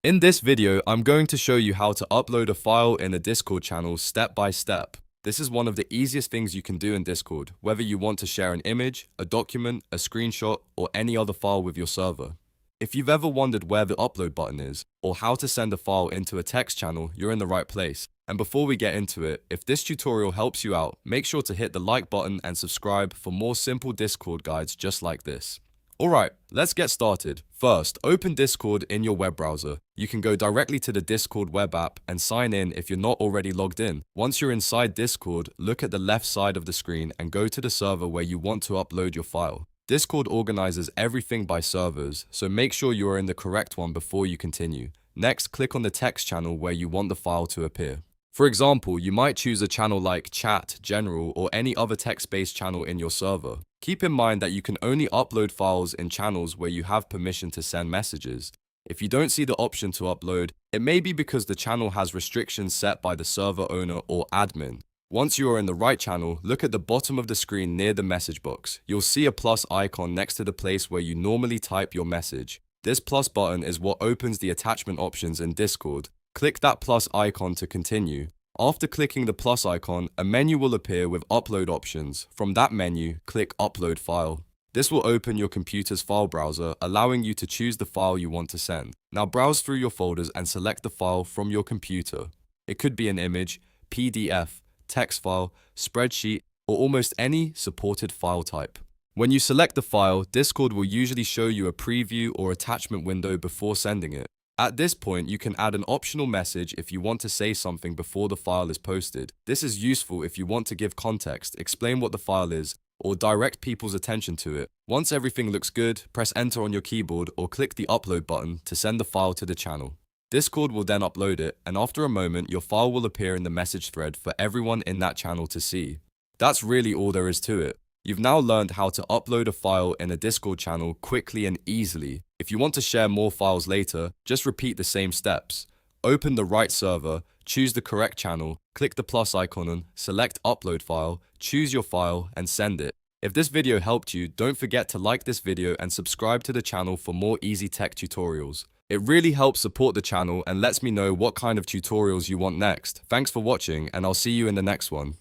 In this video, I'm going to show you how to upload a file in a Discord channel step by step. This is one of the easiest things you can do in Discord, whether you want to share an image, a document, a screenshot, or any other file with your server. If you've ever wondered where the upload button is, or how to send a file into a text channel, you're in the right place. And before we get into it, if this tutorial helps you out, make sure to hit the like button and subscribe for more simple Discord guides just like this. Alright, let's get started. First, open Discord in your web browser. You can go directly to the Discord web app and sign in if you're not already logged in. Once you're inside Discord, look at the left side of the screen and go to the server where you want to upload your file. Discord organizes everything by servers, so make sure you are in the correct one before you continue. Next, click on the text channel where you want the file to appear. For example, you might choose a channel like Chat, General, or any other text-based channel in your server. Keep in mind that you can only upload files in channels where you have permission to send messages. If you don't see the option to upload, it may be because the channel has restrictions set by the server owner or admin. Once you are in the right channel, look at the bottom of the screen near the message box. You'll see a plus icon next to the place where you normally type your message. This plus button is what opens the attachment options in Discord. Click that plus icon to continue. After clicking the plus icon, a menu will appear with upload options. From that menu, click Upload File. This will open your computer's file browser, allowing you to choose the file you want to send. Now browse through your folders and select the file from your computer. It could be an image, PDF, text file, spreadsheet, or almost any supported file type. When you select the file, Discord will usually show you a preview or attachment window before sending it. At this point, you can add an optional message if you want to say something before the file is posted. This is useful if you want to give context, explain what the file is, or direct people's attention to it. Once everything looks good, press enter on your keyboard or click the upload button to send the file to the channel. Discord will then upload it, and after a moment, your file will appear in the message thread for everyone in that channel to see. That's really all there is to it. You've now learned how to upload a file in a Discord channel quickly and easily. If you want to share more files later, just repeat the same steps. Open the right server, choose the correct channel, click the plus icon, select upload file, choose your file, and send it. If this video helped you, don't forget to like this video and subscribe to the channel for more easy tech tutorials. It really helps support the channel and lets me know what kind of tutorials you want next. Thanks for watching, and I'll see you in the next one.